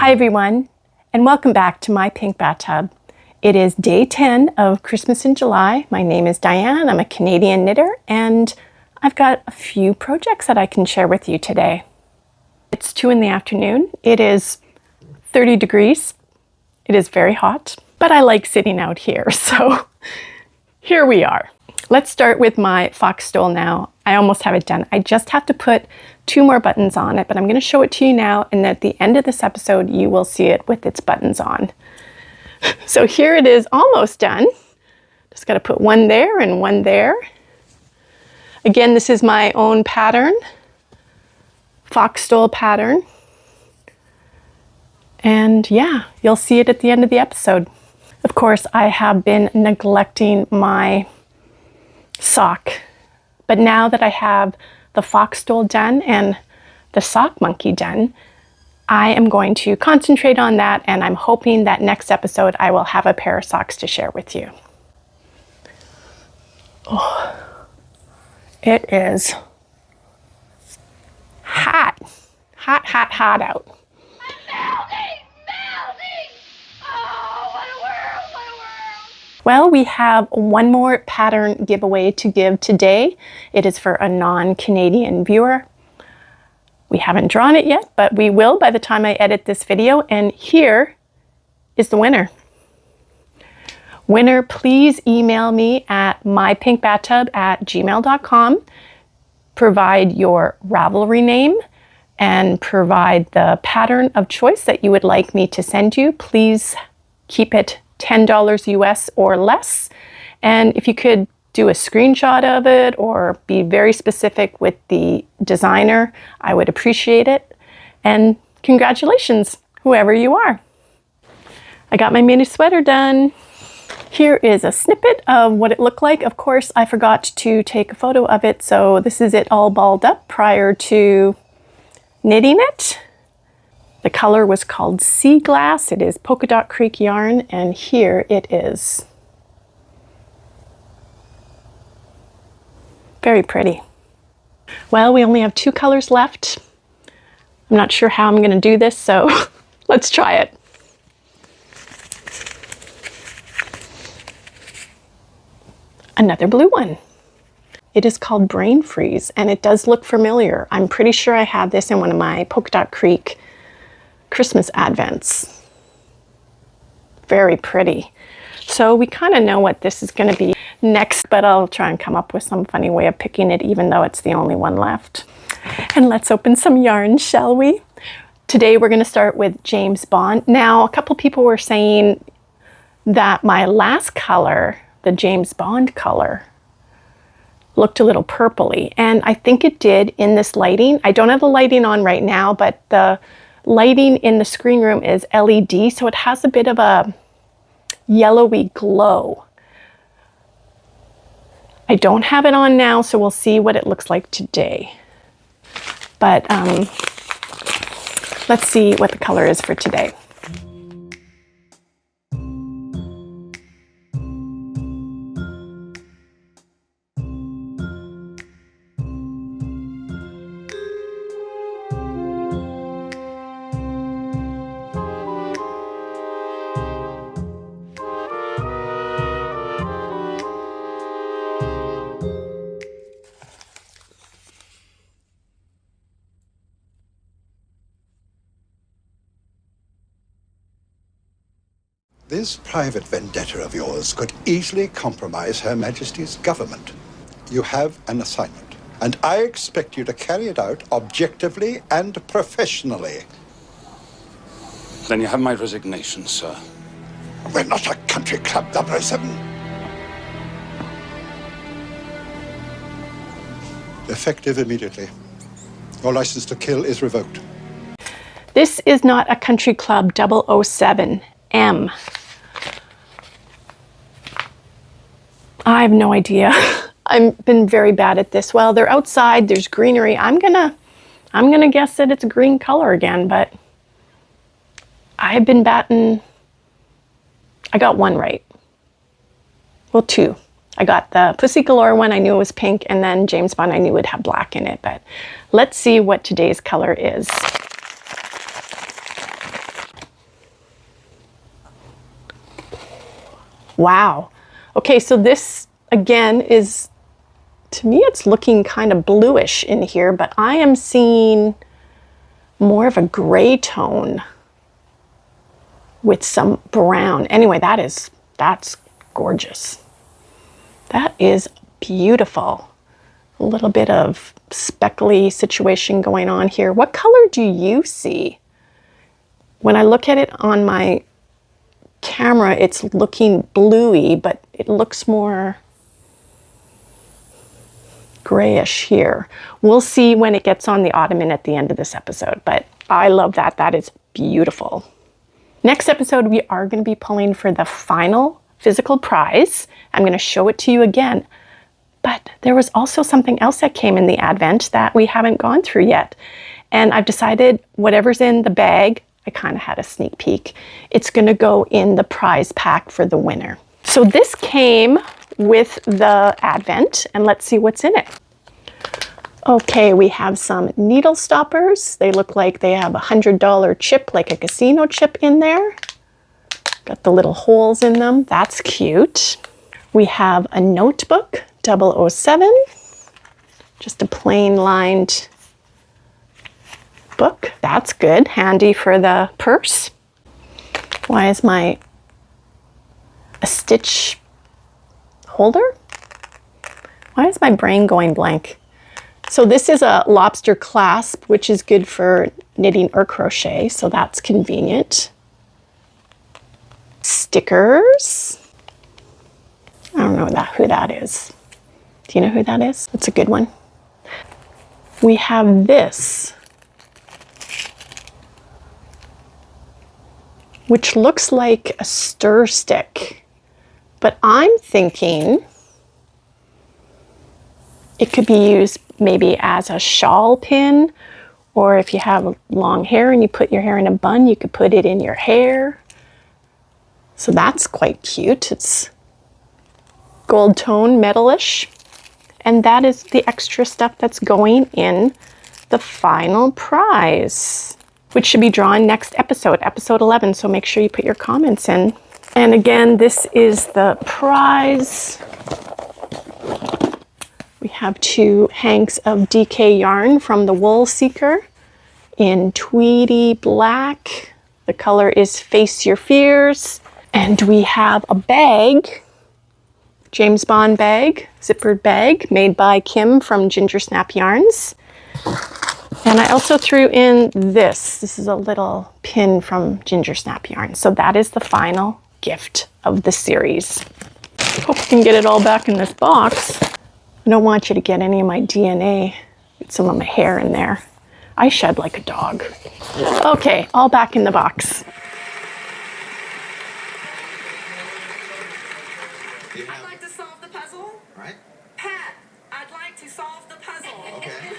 Hi everyone, and welcome back to My Pink Bathtub. It is day 10 of Christmas in July. My name is Diane, I'm a Canadian knitter, and I've got a few projects that I can share with you today. It's 2 in the afternoon, it is 30 degrees, it is very hot, but I like sitting out here, so here we are. Let's start with my fox stole now. I almost have it done. I just have to put 2 more buttons on it, but I'm going to show it to you now, and at the end of this episode you will see it with its buttons on. So here it is, almost done. Just got to put one there and one there. Again, this is my own pattern, fox stole pattern. And yeah, you'll see it at the end of the episode. Of course, I have been neglecting my sock, but now that I have the fox stole done and the sock monkey done, I am going to concentrate on that, and I'm hoping that next episode I will have a pair of socks to share with you. Oh, it is hot, hot, hot, hot out. Well, we have one more pattern giveaway to give today. It is for a non-Canadian viewer. We haven't drawn it yet, but we will by the time I edit this video, and here is the winner. Winner, please email me at mypinkbathtub@gmail.com. Provide your Ravelry name and provide the pattern of choice that you would like me to send you. Please keep it $10 US or less. And if you could do a screenshot of it or be very specific with the designer, I would appreciate it. And congratulations, whoever you are. I got my mini sweater done. Here is a snippet of what it looked like. Of course, I forgot to take a photo of it, so this is it all balled up prior to knitting it. The color was called Sea Glass. It is Polka Dot Creek yarn, and here it is. Very pretty. Well, we only have 2 colors left. I'm not sure how I'm going to do this, so let's try it. Another blue one. It is called Brain Freeze, and it does look familiar. I'm pretty sure I have this in one of my Polka Dot Creek Christmas advents. Very pretty. So we kind of know what this is going to be next, but I'll try and come up with some funny way of picking it, even though it's the only one left. And let's open some yarn, shall we? Today we're going to start with James Bond. Now, a couple people were saying that my last color, the James Bond color, looked a little purpley, and I think it did in this lighting. I don't have the lighting on right now, but the lighting in the screen room is LED, so it has a bit of a yellowy glow. I don't have it on now, so we'll see what it looks like today. But let's see what the color is for today. This private vendetta of yours could easily compromise Her Majesty's government. You have an assignment, and I expect you to carry it out objectively and professionally. Then you have my resignation, sir. We're not a country club, 007. Effective immediately. Your license to kill is revoked. This is not a country club 007M. I have no idea. I've been very bad at this. Well, they're outside, there's greenery. I'm gonna guess that it's a green color again, but I've been batting. I got one right. Well, 2. I got the Pussy Galore one, I knew it was pink, and then James Bond, I knew it would have black in it, but let's see what today's color is. Wow. Okay, so this again is, to me, it's looking kind of bluish in here, but I am seeing more of a gray tone with some brown. Anyway, that's gorgeous. That is beautiful. A little bit of speckly situation going on here. What color do you see? When I look at it on my camera, it's looking bluey, but it looks more grayish here. We'll see when it gets on the ottoman at the end of this episode, but I love that. That is beautiful. Next episode, we are going to be pulling for the final physical prize. I'm going to show it to you again, but there was also something else that came in the advent that we haven't gone through yet. And I've decided whatever's in the bag, I kind of had a sneak peek, it's going to go in the prize pack for the winner. So this came with the advent, and let's see what's in it. Okay, we have some needle stoppers. They look like they have a $100 chip, like a casino chip in there. Got the little holes in them. That's cute. We have a notebook, 007. Just a plain lined book. That's good. Handy for the purse. Why is a stitch holder? Why is my brain going blank? So this is a lobster clasp, which is good for knitting or crochet, so that's convenient. Stickers. I don't know who that is. Do you know who that is? That's a good one. We have this, which looks like a stir stick, but I'm thinking it could be used maybe as a shawl pin, or if you have long hair and you put your hair in a bun, you could put it in your hair. So that's quite cute. It's gold tone, metalish. And that is the extra stuff that's going in the final prize, which should be drawn next episode, episode 11. So make sure you put your comments in. And again, this is the prize. We have 2 hanks of DK yarn from the Wool Seeker in Tweedy Black. The color is Face Your Fears. And we have a bag, James Bond bag, zippered bag, made by Kim from Gingersnap Yarns. And I also threw in this. This is a little pin from Gingersnap Yarns. So that is the final gift of the series. Hope I can get it all back in this box. I don't want you to get any of my DNA, get some of my hair in there. I shed like a dog. Okay, all back in the box. I'd like to solve the puzzle. All right. Pat, I'd like to solve the puzzle. Okay.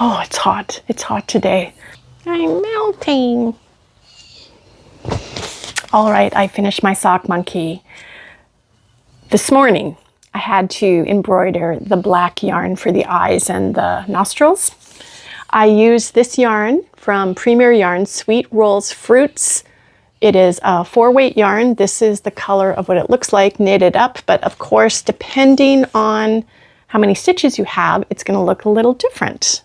Oh, it's hot. It's hot today. I'm melting. All right, I finished my sock monkey. This morning, I had to embroider the black yarn for the eyes and the nostrils. I used this yarn from Premier Yarns, Sweet Rolls Fruits. It is a 4-weight yarn. This is the color of what it looks like knitted up, but of course, depending on how many stitches you have, it's going to look a little different.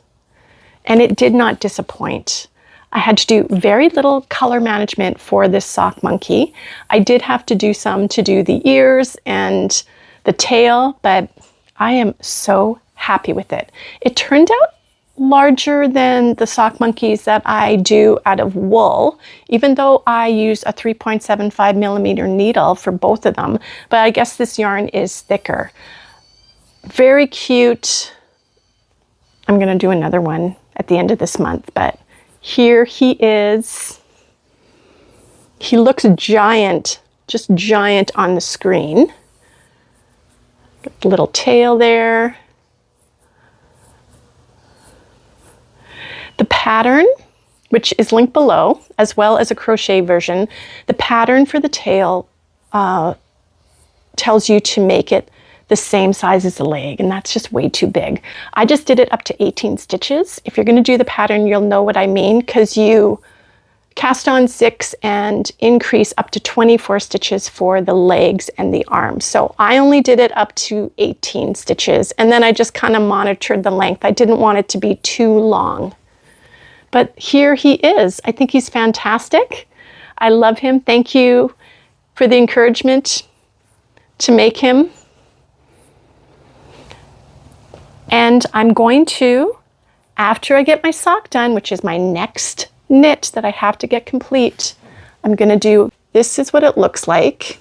And it did not disappoint. I had to do very little color management for this sock monkey. I did have to do some to do the ears and the tail, but I am so happy with it. It turned out larger than the sock monkeys that I do out of wool, even though I use a 3.75 millimeter needle for both of them, but I guess this yarn is thicker. Very cute. I'm gonna do another one at the end of this month, but here he is. He looks giant, just giant on the screen. Got the little tail there. The pattern, which is linked below, as well as a crochet version, the pattern for the tail tells you to make it the same size as the leg, and that's just way too big. I just did it up to 18 stitches. If you're going to do the pattern, you'll know what I mean, because you cast on 6 and increase up to 24 stitches for the legs and the arms. So I only did it up to 18 stitches, and then I just kind of monitored the length. I didn't want it to be too long. But here he is. I think he's fantastic. I love him. Thank you for the encouragement to make him. And I'm going to, after I get my sock done, which is my next knit that I have to get complete, I'm going to do, this is what it looks like.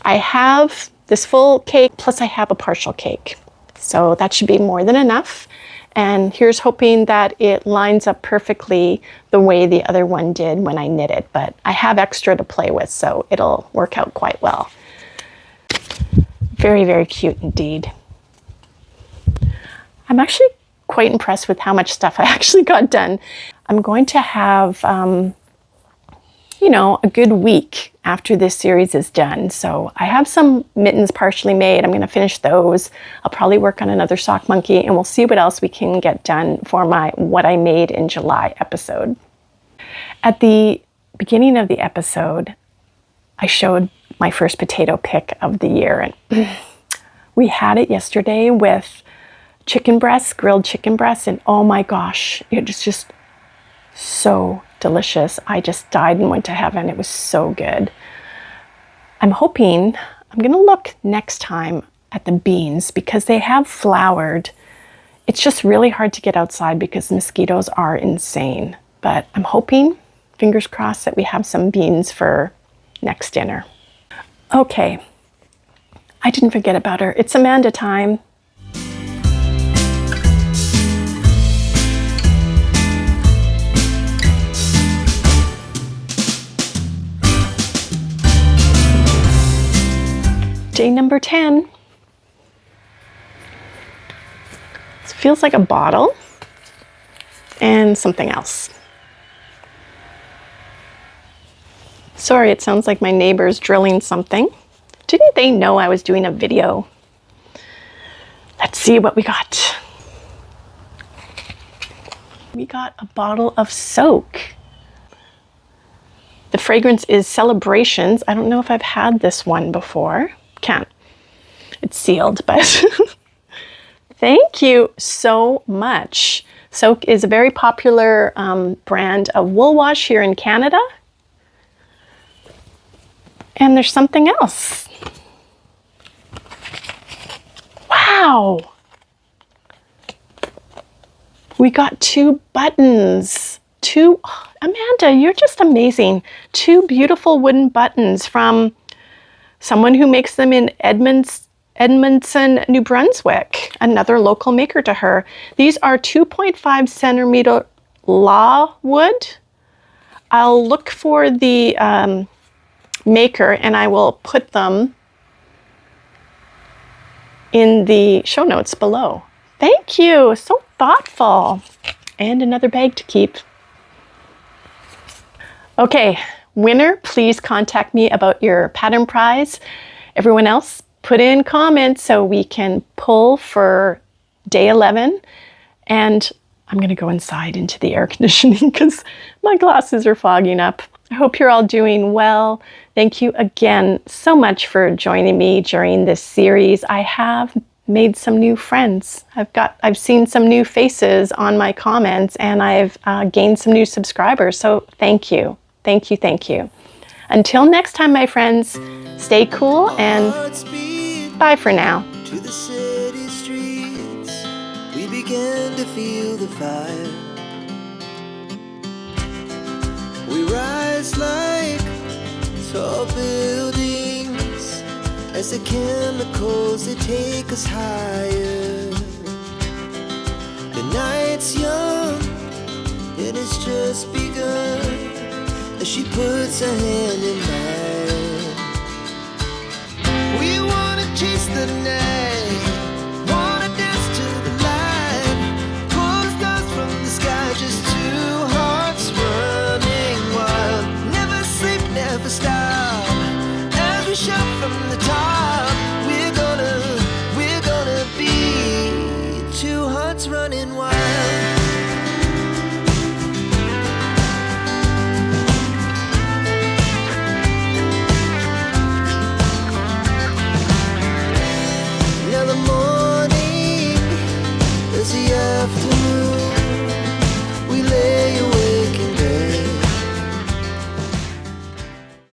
I have this full cake, plus I have a partial cake. So that should be more than enough. And here's hoping that it lines up perfectly the way the other one did when I knit it. But I have extra to play with, so it'll work out quite well. Very, very cute indeed. I'm actually quite impressed with how much stuff I actually got done. I'm going to have, you know, a good week after this series is done. So I have some mittens partially made. I'm going to finish those. I'll probably work on another sock monkey, and we'll see what else we can get done for my What I Made in July episode. At the beginning of the episode, I showed my first potato pick of the year, and we had it yesterday with chicken breasts, grilled chicken breasts, and oh my gosh, it was just so delicious. I just died and went to heaven. It was so good. I'm hoping, I'm gonna look next time at the beans because they have flowered. It's just really hard to get outside because mosquitoes are insane. But I'm hoping, fingers crossed, that we have some beans for next dinner. Okay, I didn't forget about her. It's Amanda time. Day number 10. It feels like a bottle and something else. Sorry, it sounds like my neighbor's drilling something. Didn't they know I was doing a video? Let's see what we got. We got a bottle of soak. The fragrance is Celebrations. I don't know if I've had this one before. Can't. It's sealed, but thank you so much. Soak is a very popular brand of wool wash here in Canada. And there's something else. Wow. We got 2 buttons. Amanda, you're just amazing. 2 beautiful wooden buttons from someone who makes them in Edmundston, New Brunswick, another local maker to her. These are 2.5 centimeter law wood. I'll look for the maker and I will put them in the show notes below. Thank you, so thoughtful. And another bag to keep. Okay, winner, please contact me about your pattern prize. Everyone else, put in comments so we can pull for day 11. And I'm gonna go inside into the air conditioning because my glasses are fogging up. I hope you're all doing well. Thank you again so much for joining me during this series. I have made some new friends. I've seen some new faces on my comments, and I've gained some new subscribers. So thank you. Thank you, thank you. Until next time, my friends, stay cool and bye for now. To the city streets, we began to feel the fire. We rise like tall buildings as the chemicals, they take us higher. The night's young, and it's just begun as she puts her hand in mine. We wanna chase the night, wanna dance to the light, pull stars from the sky, just two hearts running wild. Never sleep, never stop, as we shout from the top.